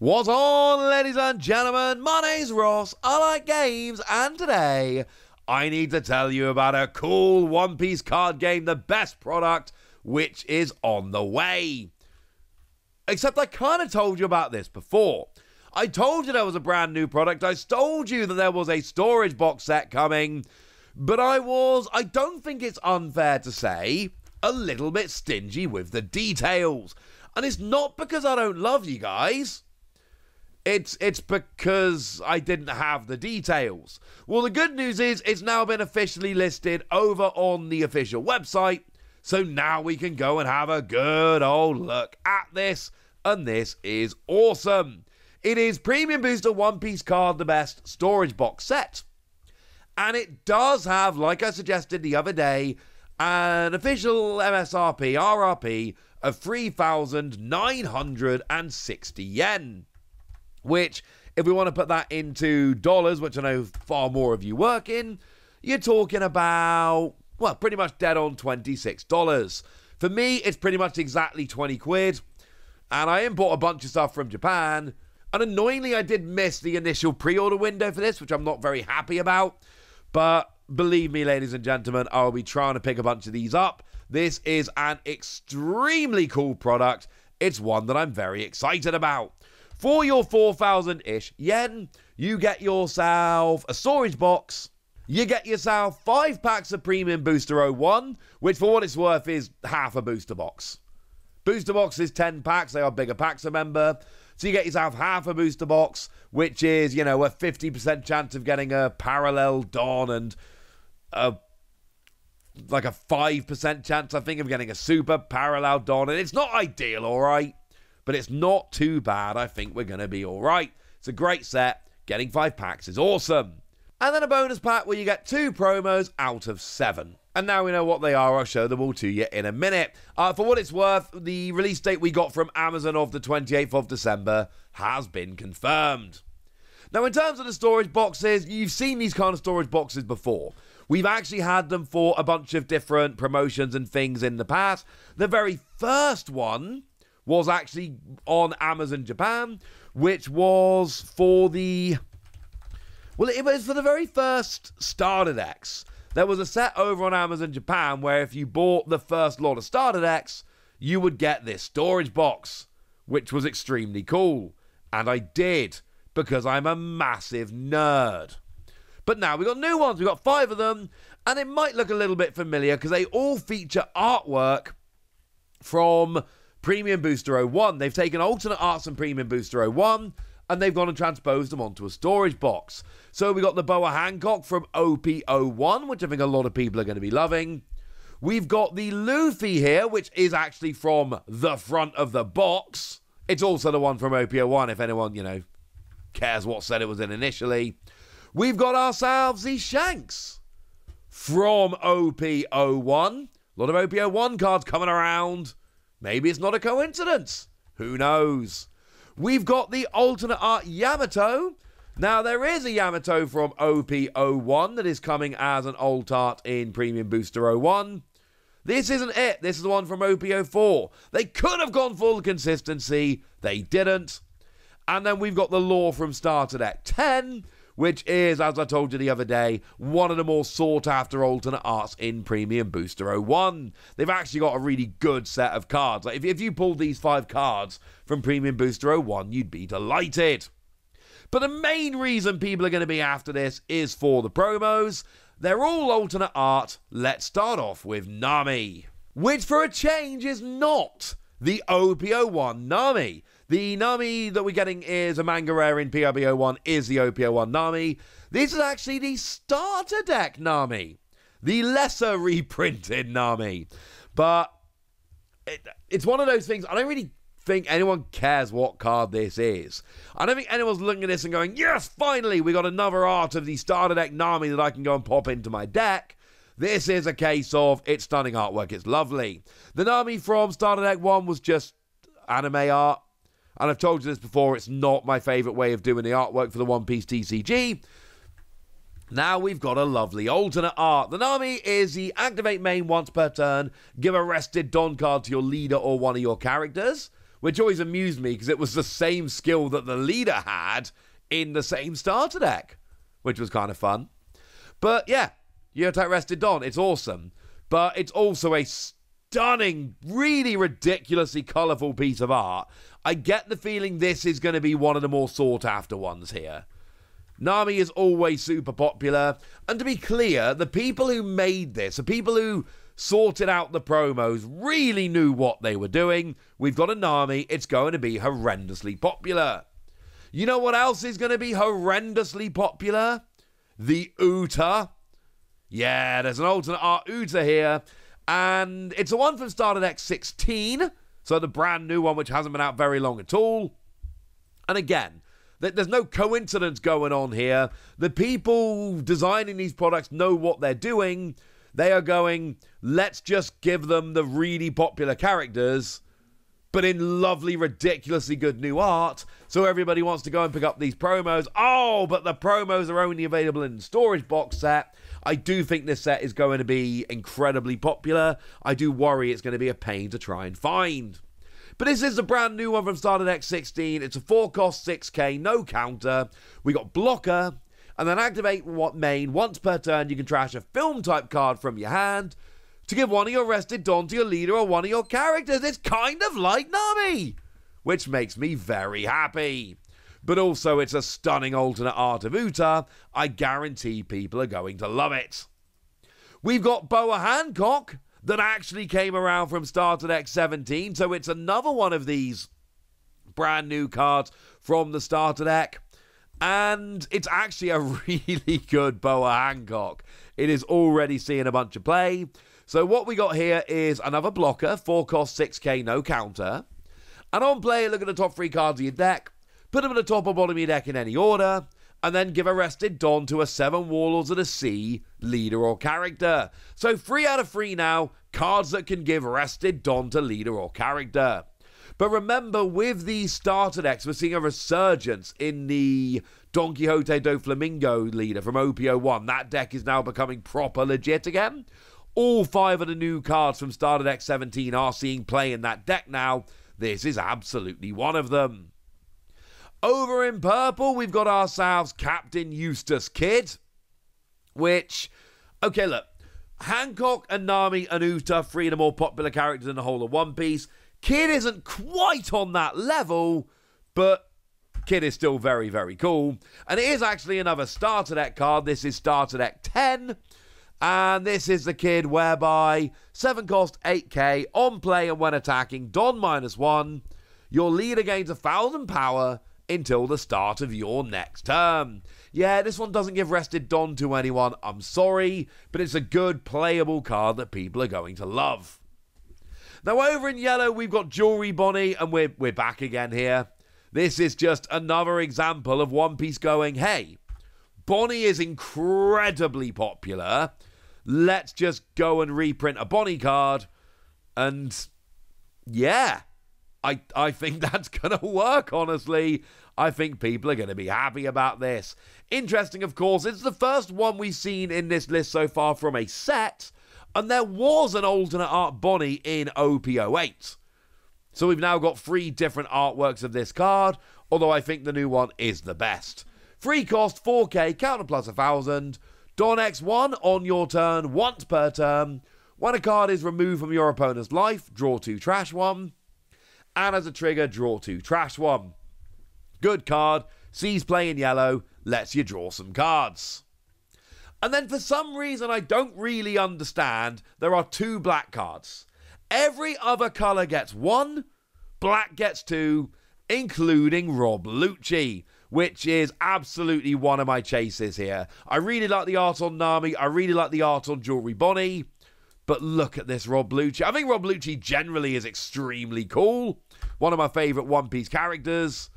What's on, ladies and gentlemen? My name's Ross, I like games, and today I need to tell you about a cool One Piece card game, the best product, which is on the way. Except I kind of told you about this before. I told you there was a brand new product, I told you that there was a storage box set coming, but I don't think it's unfair to say, a little bit stingy with the details. And it's not because I don't love you guys. It's because I didn't have the details. Well, the good news is it's now been officially listed over on the official website, so now we can go and have a good old look at this, and this is awesome. It is Premium Booster One Piece Card The Best Storage Box Set, and it does have, like I suggested the other day, an official MSRP, RRP, of 3,960 yen. Which, if we want to put that into dollars, which I know far more of you work in, you're talking about, well, pretty much dead on $26. For me, it's pretty much exactly 20 quid. And I import a bunch of stuff from Japan. And annoyingly, I did miss the initial pre-order window for this, which I'm not very happy about. But believe me, ladies and gentlemen, I'll be trying to pick a bunch of these up. This is an extremely cool product. It's one that I'm very excited about. For your 4,000-ish yen, you get yourself a storage box. You get yourself 5 packs of Premium Booster 01, which for what it's worth is half a booster box. Booster box is 10 packs. They are bigger packs, remember. So you get yourself half a booster box, which is, you know, a 50% chance of getting a parallel Don and like a 5% chance, I think, of getting a super parallel Don. And it's not ideal, all right? But it's not too bad. I think we're going to be all right. It's a great set. Getting 5 packs is awesome. And then a bonus pack where you get 2 promos out of 7. And now we know what they are. I'll show them all to you in a minute. For what it's worth, the release date we got from Amazon of the 28th of December has been confirmed. Now, in terms of the storage boxes, you've seen these kind of storage boxes before. We've actually had them for a bunch of different promotions and things in the past. The very first one was actually on Amazon Japan, which was for the... Well, it was for the very first starter decks. There was a set over on Amazon Japan where if you bought the first lot of starter decks, you would get this storage box, which was extremely cool. And I did, because I'm a massive nerd. But now we've got new ones. We've got 5 of them, and it might look a little bit familiar because they all feature artwork from Premium Booster 01. They've taken alternate arts from Premium Booster 01 and they've gone and transposed them onto a storage box. So we got the Boa Hancock from OP01, which I think a lot of people are going to be loving. We've got the Luffy here, which is actually from the front of the box. It's also the one from OP01, if anyone, you know, cares what set it was in initially. We've got ourselves the Shanks from OP01. A lot of OP01 cards coming around. Maybe it's not a coincidence. Who knows? We've got the alternate art Yamato. Now, there is a Yamato from OP01 that is coming as an alt art in Premium Booster 01. This isn't it. This is the one from OP04. They could have gone full consistency. They didn't. And then we've got the Lore from Starter Deck 10, which is, as I told you the other day, one of the more sought-after alternate arts in Premium Booster 01. They've actually got a really good set of cards. Like if you pulled these 5 cards from Premium Booster 01, you'd be delighted. But the main reason people are going to be after this is for the promos. They're all alternate art. Let's start off with Nami, which for a change is not the OP01 Nami. The Nami that we're getting is a manga rare in PRB01 is the OP01 Nami. This is actually the starter deck Nami. The lesser reprinted Nami. But it's one of those things, I don't really think anyone cares what card this is. I don't think anyone's looking at this and going, yes, finally, we got another art of the starter deck Nami that I can go and pop into my deck. This is a case of, it's stunning artwork, it's lovely. The Nami from starter deck 1 was just anime art. And I've told you this before, it's not my favourite way of doing the artwork for the One Piece TCG. Now we've got a lovely alternate art. The Nami is the activate main once per turn, give a rested Don card to your leader or one of your characters. which always amused me because it was the same skill that the leader had in the same starter deck, which was kind of fun. But yeah, Geotech Rested Don, it's awesome. But it's also a stunning, really ridiculously colourful piece of art. I get the feeling this is going to be one of the more sought after ones here. Nami is always super popular, and to be clear, the people who made this, the people who sorted out the promos, really knew what they were doing. We've got a Nami, it's going to be horrendously popular. You know what else is going to be horrendously popular? The Uta. Yeah, there's an alternate art Uta here, and it's a one from Starter Deck 16, so the brand new one which hasn't been out very long at all. And again, there's no coincidence going on here. The people designing these products know what they're doing. They are going, let's just give them the really popular characters, but in lovely, ridiculously good new art, so everybody wants to go and pick up these promos. Oh, but the promos are only available in the storage box set. I do think this set is going to be incredibly popular. I do worry it's going to be a pain to try and find. But this is a brand new one from Starter Deck 16. It's a 4-cost 6k, no counter. We got blocker, and then activate main. Once per turn, you can trash a film-type card from your hand to give one of your Rested Don to your leader or one of your characters. It's kind of like Nami, which makes me very happy. But also, it's a stunning alternate art of Uta. I guarantee people are going to love it. We've got Boa Hancock, that actually came around from Starter Deck 17, so it's another one of these brand new cards from the Starter Deck, and it's actually a really good Boa Hancock. It is already seeing a bunch of play. So what we got here is another blocker, 4-cost 6k, no counter, and on play, look at the top 3 cards of your deck, put them at the top or bottom of your deck in any order, and then give a Rested Don to a 7 Warlords of the Sea leader or character. So 3 out of 3 now, cards that can give Rested Don to leader or character. But remember, with these starter decks, we're seeing a resurgence in the Don Quixote do Flamingo leader from OP01. That deck is now becoming proper legit again. All 5 of the new cards from Starter Deck 17 are seeing play in that deck now. This is absolutely one of them. Over in purple, we've got ourselves Captain Eustace Kidd, which, okay, look, Hancock and Nami and Uta, 3 of the more popular characters in the whole of One Piece. Kidd isn't quite on that level, but Kidd is still very, very cool. And it is actually another starter deck card. This is Starter Deck 10, and this is the Kidd whereby 7 cost 8k, on play and when attacking, Don -1, your leader gains 1,000 power, until the start of your next turn. Yeah, this one doesn't give Rested Don to anyone, I'm sorry, but it's a good playable card that people are going to love. Now over in yellow, we've got Jewelry Bonnie, and we're back again here. This is just another example of One Piece going, hey, Bonnie is incredibly popular, let's just go and reprint a Bonnie card, and yeah, I think that's going to work, honestly. I think people are going to be happy about this. Interesting, of course, it's the first one we've seen in this list so far from a set, and there was an alternate art Bonnie in OP08. So we've now got 3 different artworks of this card, although I think the new one is the best. 3 cost, 4k, counter plus 1,000. Don X1 on your turn, once per turn. When a card is removed from your opponent's life, draw 2, trash 1. And as a trigger, draw 2, trash 1. Good card, sees play in yellow, lets you draw some cards. And then for some reason I don't really understand, there are 2 black cards. Every other colour gets 1, black gets 2, including Rob Lucci, which is absolutely one of my chases here. I really like the art on Nami, I really like the art on Jewelry Bonnie, but look at this Rob Lucci. I think Rob Lucci generally is extremely cool. One of my favourite One Piece characters.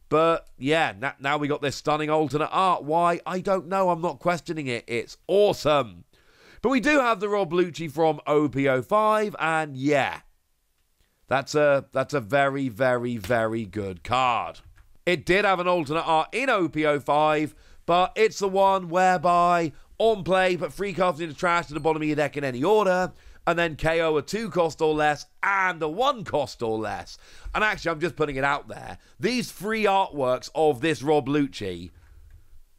But yeah, now we got this stunning alternate art. Why? I don't know. I'm not questioning it. It's awesome. But we do have the Rob Lucci from OP05. And yeah, that's a very, very, very good card. It did have an alternate art in OP05. But it's the one whereby on play, put 3 cards in the trash to the bottom of your deck in any order, and then KO a 2 cost or less and a 1 cost or less. And actually, I'm just putting it out there. These 3 artworks of this Rob Lucci,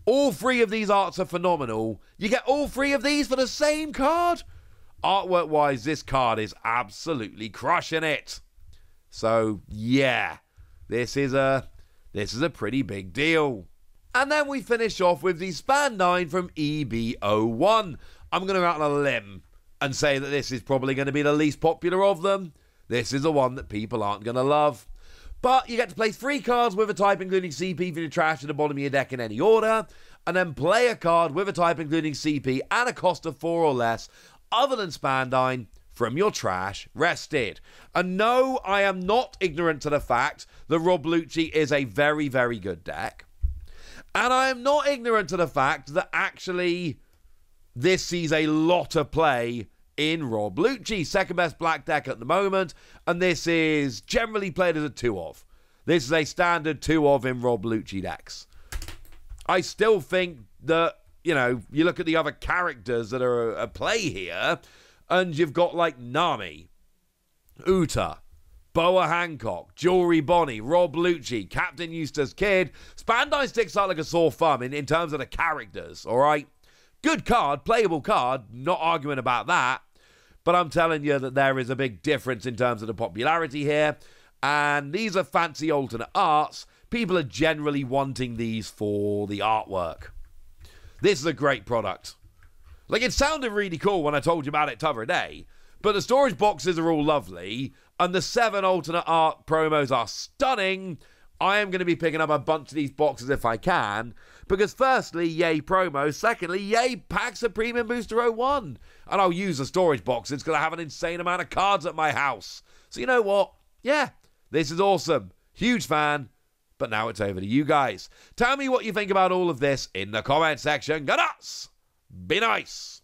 all 3 of these arts are phenomenal. You get all 3 of these for the same card. Artwork-wise, this card is absolutely crushing it. So, yeah, this is a pretty big deal. And then we finish off with the Span 9 from EB01. I'm going to go out on a limb and say that this is probably going to be the least popular of them. This is the one that people aren't going to love. But you get to place 3 cards with a type including CP for your trash at the bottom of your deck in any order, and then play a card with a type including CP and a cost of 4 or less, other than Spandine, from your trash rested. And no, I am not ignorant to the fact that Rob Lucci is a very, very good deck. And I am not ignorant to the fact that actually this sees a lot of play in Rob Lucci, second best black deck at the moment, and this is generally played as a 2-of. This is a standard 2-of in Rob Lucci decks. I still think that, you know, you look at the other characters that are at play here, and you've got like Nami, Uta, Boa Hancock, Jewelry Bonnie, Rob Lucci, Captain Eustace Kidd. Spandine sticks out like a sore thumb in terms of the characters, alright? Good card, playable card, not arguing about that. But I'm telling you that there is a big difference in terms of the popularity here. And these are fancy alternate arts. People are generally wanting these for the artwork. This is a great product. Like, it sounded really cool when I told you about it the other day. But the storage boxes are all lovely. And the 7 alternate art promos are stunning. I am going to be picking up a bunch of these boxes if I can. Because firstly, yay promos. Secondly, yay packs of Premium Booster 01. And I'll use the storage boxes because I have an insane amount of cards at my house. So you know what? Yeah, this is awesome. Huge fan. But now it's over to you guys. Tell me what you think about all of this in the comment section. Go nuts! Be nice!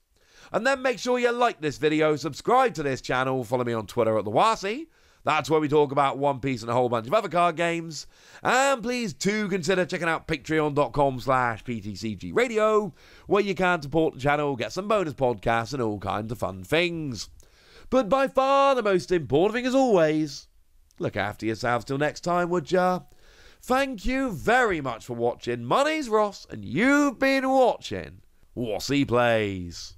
And then make sure you like this video, subscribe to this channel, follow me on Twitter at TheWasi. That's where we talk about One Piece and a whole bunch of other card games. And please do consider checking out patreon.com/PTCGradio, where you can support the channel, get some bonus podcasts and all kinds of fun things. But by far the most important thing as always, look after yourselves till next time, would ya? Thank you very much for watching. My name's Ross, and you've been watching Wasi Plays.